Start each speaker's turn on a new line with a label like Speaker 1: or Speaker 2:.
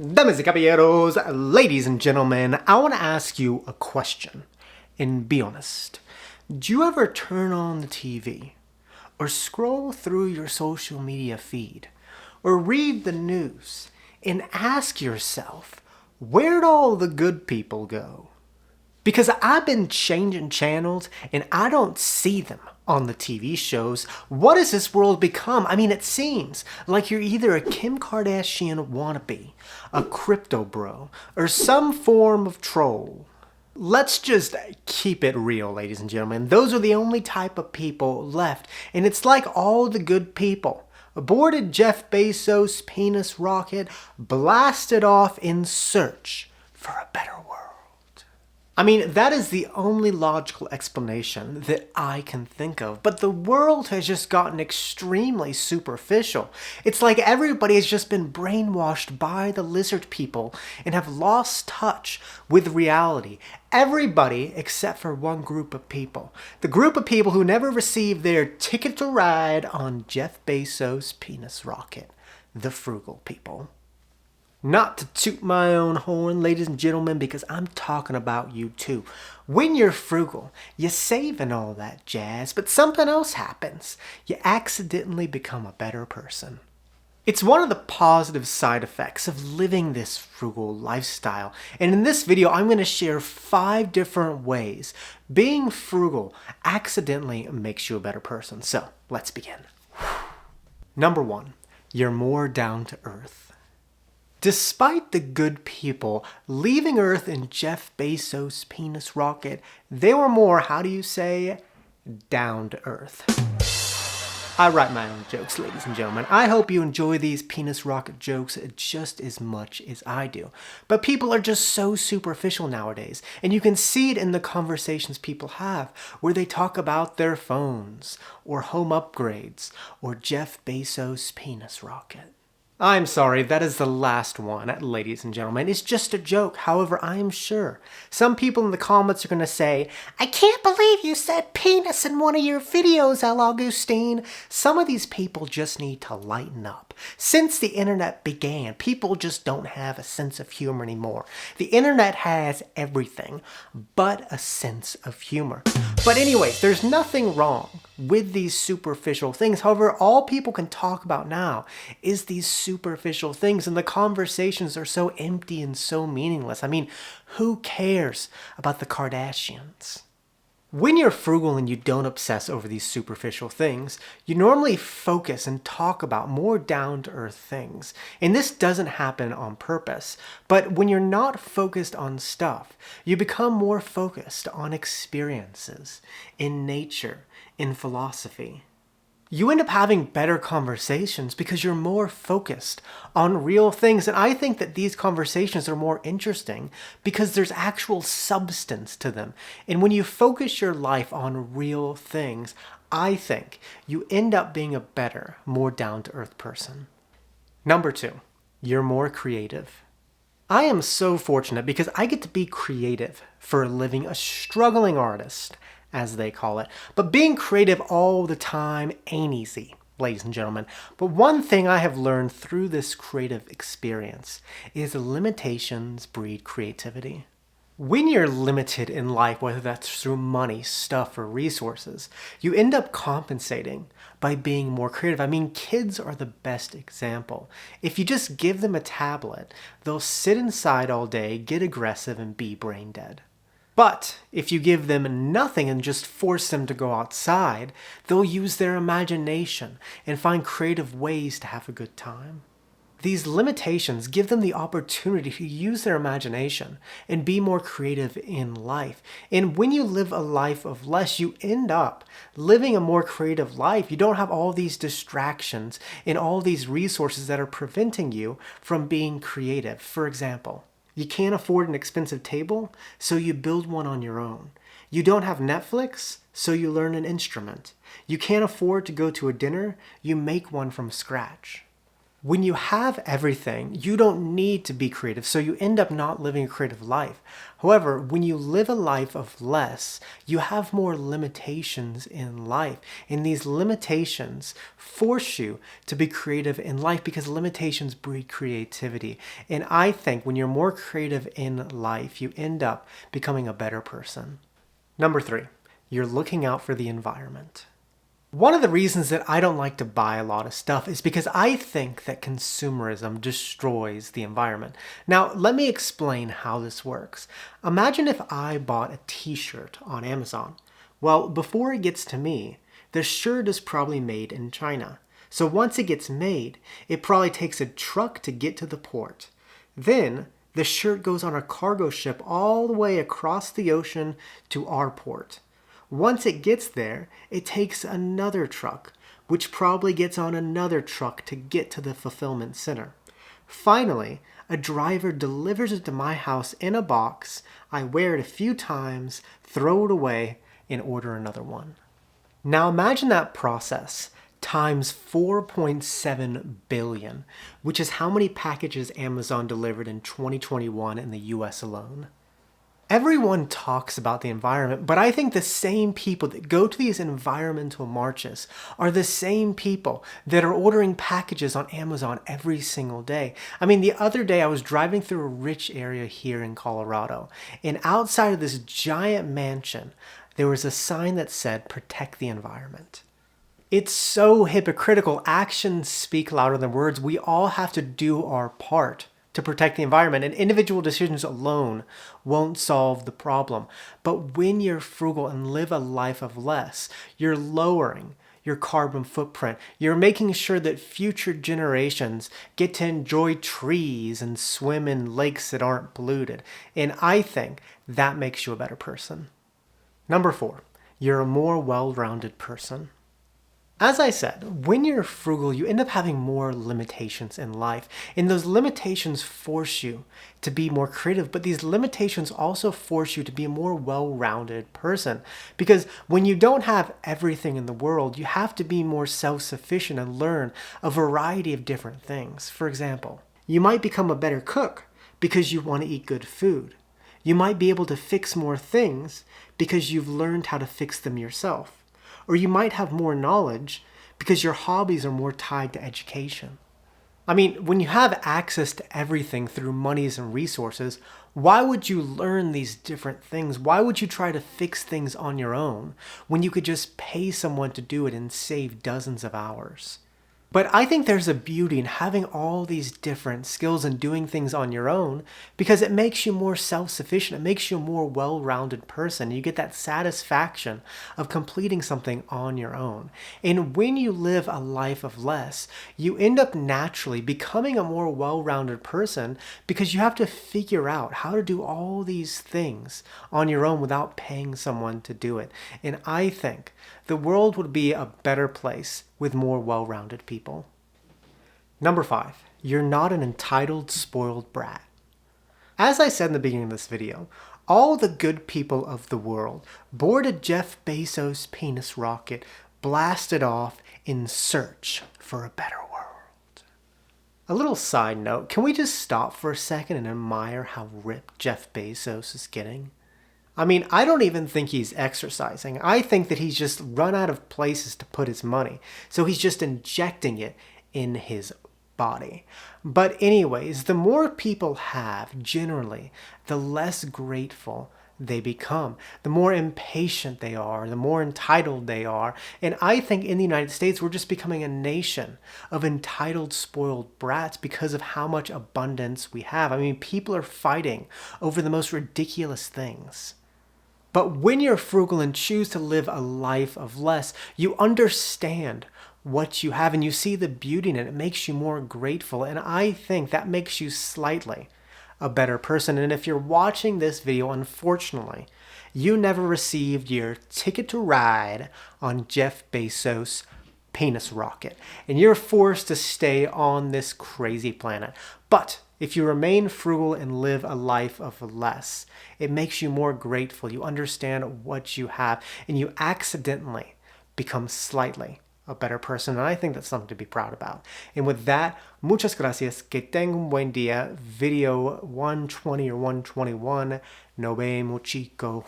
Speaker 1: Damas y caballeros, ladies and gentlemen, I want to ask you a question. And be honest, do you ever turn on the TV, or scroll through your social media feed, or read the news, and ask yourself, where'd all the good people go? Because I've been changing channels and I don't see them on the TV shows. What has this world become? I mean, it seems like you're either a Kim Kardashian wannabe, a crypto bro, or some form of troll. Let's just keep it real, ladies and gentlemen. Those are the only type of people left. And it's like all the good people aborted Jeff Bezos' penis rocket, blasted off in search for a better world. I mean, that is the only logical explanation that I can think of. But the world has just gotten extremely superficial. It's like everybody has just been brainwashed by the lizard people and have lost touch with reality. Everybody except for one group of people. The group of people who never received their ticket to ride on Jeff Bezos' penis rocket. The frugal people. Not to toot my own horn, ladies and gentlemen, because I'm talking about you too. When you're frugal, you're saving all that jazz, but something else happens. You accidentally become a better person. It's one of the positive side effects of living this frugal lifestyle. And in this video, I'm going to share 5 different ways being frugal accidentally makes you a better person. So let's begin. Number 1, you're more down to earth. Despite the good people leaving Earth in Jeff Bezos' penis rocket, they were more, how do you say, down to earth. I write my own jokes, ladies and gentlemen. I hope you enjoy these penis rocket jokes just as much as I do. But people are just so superficial nowadays, and you can see it in the conversations people have, where they talk about their phones, or home upgrades, or Jeff Bezos' penis rocket. I'm sorry, that is the last one, ladies and gentlemen. It's just a joke. However, I am sure some people in the comments are going to say, I can't believe you said penis in one of your videos, El Augustine. Some of these people just need to lighten up. Since the internet began, people just don't have a sense of humor anymore. The internet has everything but a sense of humor. But anyways, there's nothing wrong with these superficial things. However, all people can talk about now is these superficial things, and the conversations are so empty and so meaningless. I mean, who cares about the Kardashians? When you're frugal and you don't obsess over these superficial things, you normally focus and talk about more down-to-earth things. And this doesn't happen on purpose. But when you're not focused on stuff, you become more focused on experiences, in nature, in philosophy. You end up having better conversations because you're more focused on real things. And I think that these conversations are more interesting because there's actual substance to them. And when you focus your life on real things, I think you end up being a better, more down-to-earth person. Number 2, you're more creative. I am so fortunate because I get to be creative for a living, a struggling artist, as they call it. But being creative all the time ain't easy, ladies and gentlemen. But one thing I have learned through this creative experience is limitations breed creativity. When you're limited in life, whether that's through money, stuff, or resources, you end up compensating by being more creative. I mean, kids are the best example. If you just give them a tablet, they'll sit inside all day, get aggressive, and be brain dead. But if you give them nothing and just force them to go outside, they'll use their imagination and find creative ways to have a good time. These limitations give them the opportunity to use their imagination and be more creative in life. And when you live a life of less, you end up living a more creative life. You don't have all these distractions and all these resources that are preventing you from being creative. For example, you can't afford an expensive table, so you build one on your own. You don't have Netflix, so you learn an instrument. You can't afford to go to a dinner, you make one from scratch. When you have everything, you don't need to be creative, so you end up not living a creative life. However, when you live a life of less, you have more limitations in life. And these limitations force you to be creative in life because limitations breed creativity. And I think when you're more creative in life, you end up becoming a better person. Number 3, you're looking out for the environment. One of the reasons that I don't like to buy a lot of stuff is because I think that consumerism destroys the environment. Now, let me explain how this works. Imagine if I bought a t-shirt on Amazon. Well, before it gets to me, the shirt is probably made in China. So once it gets made, it probably takes a truck to get to the port. Then, the shirt goes on a cargo ship all the way across the ocean to our port. Once it gets there, it takes another truck, which probably gets on another truck to get to the fulfillment center. Finally, a driver delivers it to my house in a box. I wear it a few times, throw it away, and order another one. Now imagine that process times 4.7 billion, which is how many packages Amazon delivered in 2021 in the US alone. Everyone talks about the environment, but I think the same people that go to these environmental marches are the same people that are ordering packages on Amazon every single day. I mean, the other day I was driving through a rich area here in Colorado, and outside of this giant mansion, there was a sign that said, "Protect the environment." It's so hypocritical. Actions speak louder than words. We all have to do our part to protect the environment, and individual decisions alone won't solve the problem. But when you're frugal and live a life of less, you're lowering your carbon footprint. You're making sure that future generations get to enjoy trees and swim in lakes that aren't polluted. And I think that makes you a better person. Number 4, you're a more well-rounded person. As I said, when you're frugal, you end up having more limitations in life. And those limitations force you to be more creative, but these limitations also force you to be a more well-rounded person. Because when you don't have everything in the world, you have to be more self-sufficient and learn a variety of different things. For example, you might become a better cook because you want to eat good food. You might be able to fix more things because you've learned how to fix them yourself. Or you might have more knowledge because your hobbies are more tied to education. I mean, when you have access to everything through monies and resources, why would you learn these different things? Why would you try to fix things on your own when you could just pay someone to do it and save dozens of hours? But I think there's a beauty in having all these different skills and doing things on your own because it makes you more self-sufficient. It makes you a more well-rounded person. You get that satisfaction of completing something on your own. And when you live a life of less, you end up naturally becoming a more well-rounded person because you have to figure out how to do all these things on your own without paying someone to do it. And I think the world would be a better place with more well-rounded people. Number 5, you're not an entitled, spoiled brat. As I said in the beginning of this video, all the good people of the world boarded Jeff Bezos' penis rocket, blasted off in search for a better world. A little side note, can we just stop for a second and admire how ripped Jeff Bezos is getting? I mean, I don't even think he's exercising. I think that he's just run out of places to put his money. So he's just injecting it in his body. But anyways, the more people have, generally, the less grateful they become. The more impatient they are, the more entitled they are. And I think in the United States, we're just becoming a nation of entitled, spoiled brats because of how much abundance we have. I mean, people are fighting over the most ridiculous things. But when you're frugal and choose to live a life of less, you understand what you have and you see the beauty in it. It makes you more grateful. And I think that makes you slightly a better person. And if you're watching this video, unfortunately, you never received your ticket to ride on Jeff Bezos' penis rocket. And you're forced to stay on this crazy planet. But if you remain frugal and live a life of less, it makes you more grateful. You understand what you have, and you accidentally become slightly a better person, and I think that's something to be proud about. And with that, muchas gracias, que tenga un buen día. Video 120 or 121, nos vemos, chico.